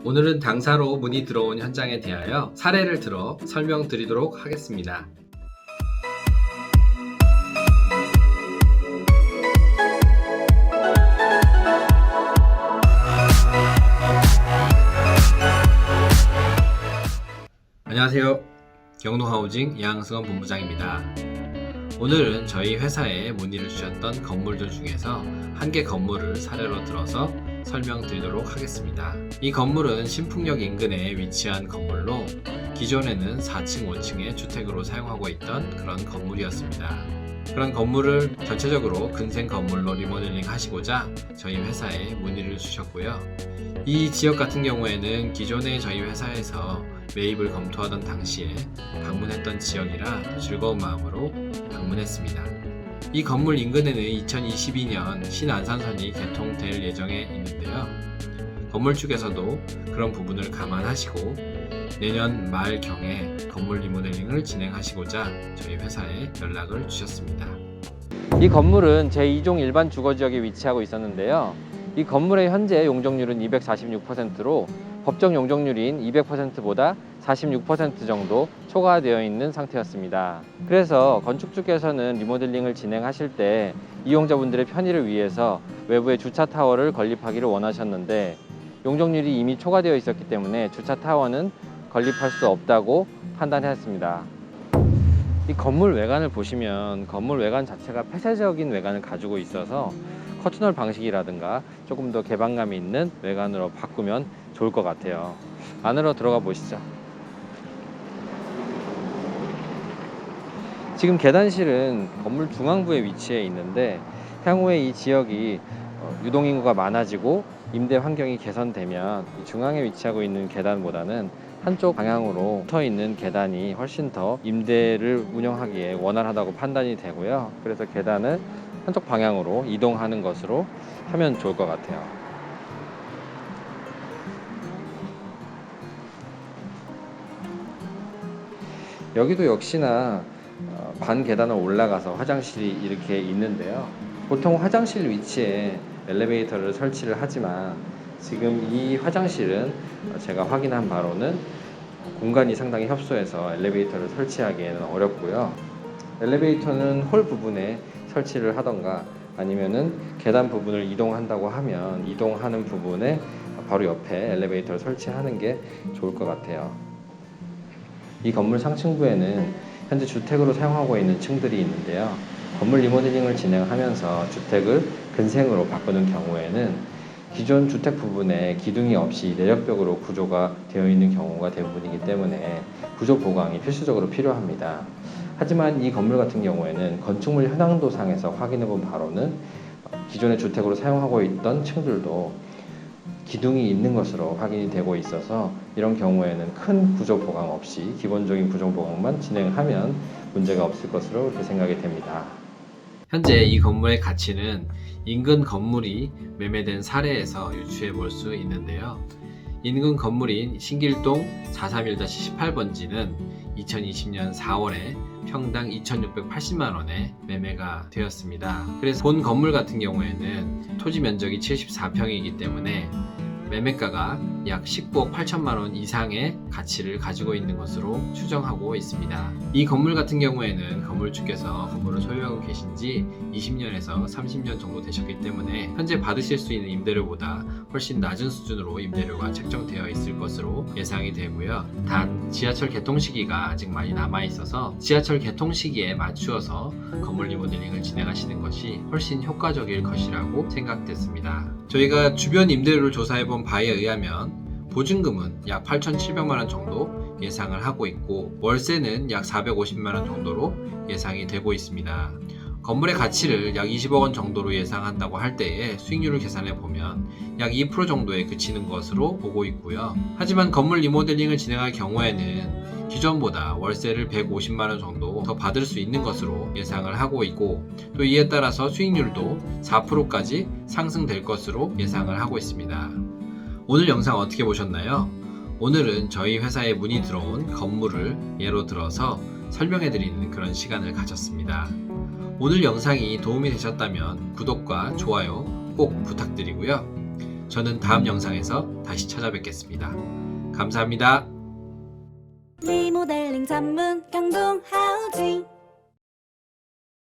오늘은 당사로 문의 들어온 현장에 대하여 사례를 들어 설명드리도록 하겠습니다. 안녕하세요. 경로하우징 이항승원 본부장입니다. 오늘은 저희 회사에 문의를 주셨던 건물들 중에서 한 개 건물을 사례로 들어서 설명드리도록 하겠습니다. 이 건물은 신풍역 인근에 위치한 건물로 기존에는 4층, 5층의 주택으로 사용하고 있던 그런 건물이었습니다. 그런 건물을 전체적으로 근생 건물로 리모델링 하시고자 저희 회사에 문의를 주셨고요. 이 지역 같은 경우에는 기존에 저희 회사에서 매입을 검토하던 당시에 방문했던 지역이라 즐거운 마음으로 방문했습니다. 이 건물 인근에는 2022년 신안산선이 개통될 예정에 있는데요. 건물 측에서도 그런 부분을 감안하시고 내년 말경에 건물 리모델링을 진행하시고자 저희 회사에 연락을 주셨습니다. 이 건물은 제2종 일반 주거지역에 위치하고 있었는데요. 이 건물의 현재 용적률은 246%로 법정 용적률인 200%보다 46% 정도 초과되어 있는 상태였습니다. 그래서 건축주께서는 리모델링을 진행하실 때 이용자분들의 편의를 위해서 외부에 주차 타워를 건립하기를 원하셨는데 용적률이 이미 초과되어 있었기 때문에 주차 타워는 건립할 수 없다고 판단했습니다. 이 건물 외관을 보시면 건물 외관 자체가 폐쇄적인 외관을 가지고 있어서 커튼홀 방식이라든가 조금 더 개방감이 있는 외관으로 바꾸면 좋을 것 같아요. 안으로 들어가 보시죠. 지금 계단실은 건물 중앙부에 위치해 있는데 향후에 이 지역이 유동인구가 많아지고 임대 환경이 개선되면 이 중앙에 위치하고 있는 계단보다는 한쪽 방향으로 붙어 있는 계단이 훨씬 더 임대를 운영하기에 원활하다고 판단이 되고요. 그래서 계단을 한쪽 방향으로 이동하는 것으로 하면 좋을 것 같아요. 여기도 역시나 반 계단을 올라가서 화장실이 이렇게 있는데요. 보통 화장실 위치에 엘리베이터를 설치를 하지만 지금 이 화장실은 제가 확인한 바로는 공간이 상당히 협소해서 엘리베이터를 설치하기에는 어렵고요. 엘리베이터는 홀 부분에 설치를 하던가 아니면은 계단 부분을 이동한다고 하면 이동하는 부분에 바로 옆에 엘리베이터를 설치하는 게 좋을 것 같아요. 이 건물 상층부에는 현재 주택으로 사용하고 있는 층들이 있는데요. 건물 리모델링을 진행하면서 주택을 근생으로 바꾸는 경우에는 기존 주택 부분에 기둥이 없이 내력벽으로 구조가 되어 있는 경우가 대부분이기 때문에 구조 보강이 필수적으로 필요합니다. 하지만 이 건물 같은 경우에는 건축물 현황도상에서 확인해 본 바로는 기존의 주택으로 사용하고 있던 층들도 기둥이 있는 것으로 확인이 되고 있어서 이런 경우에는 큰 구조 보강 없이 기본적인 구조 보강만 진행하면 문제가 없을 것으로 이렇게 생각이 됩니다. 현재 이 건물의 가치는 인근 건물이 매매된 사례에서 유추해 볼 수 있는데요. 인근 건물인 신길동 431-18번지는 2020년 4월에 평당 2,680만원에 매매가 되었습니다. 그래서 본 건물 같은 경우에는 토지 면적이 74평이기 때문에 매매가가 약 19억 8천만원 이상의 가치를 가지고 있는 것으로 추정하고 있습니다. 이 건물 같은 경우에는 건물주께서 건물을 소유하고 계신 지 20년에서 30년 정도 되셨기 때문에 현재 받으실 수 있는 임대료보다 훨씬 낮은 수준으로 임대료가 책정되어 있을 것으로 예상이 되고요. 단 지하철 개통 시기가 아직 많이 남아 있어서 지하철 개통 시기에 맞추어서 건물 리모델링을 진행하시는 것이 훨씬 효과적일 것이라고 생각됐습니다. 저희가 주변 임대료를 조사해본 바에 의하면 보증금은 약 8,700만원 정도 예상을 하고 있고 월세는 약 450만원 정도로 예상이 되고 있습니다. 건물의 가치를 약 20억원 정도로 예상한다고 할 때에 수익률을 계산해 보면 약 2% 정도에 그치는 것으로 보고 있고요. 하지만 건물 리모델링을 진행할 경우에는 기존보다 월세를 150만원 정도 더 받을 수 있는 것으로 예상을 하고 있고 또 이에 따라서 수익률도 4%까지 상승될 것으로 예상을 하고 있습니다. 오늘 영상 어떻게 보셨나요? 오늘은 저희 회사에 문의 들어온 건물을 예로 들어서 설명해 드리는 그런 시간을 가졌습니다. 오늘 영상이 도움이 되셨다면 구독과 좋아요 꼭 부탁드리고요. 저는 다음 영상에서 다시 찾아뵙겠습니다. 감사합니다. 리모델링 전문 경동 하우징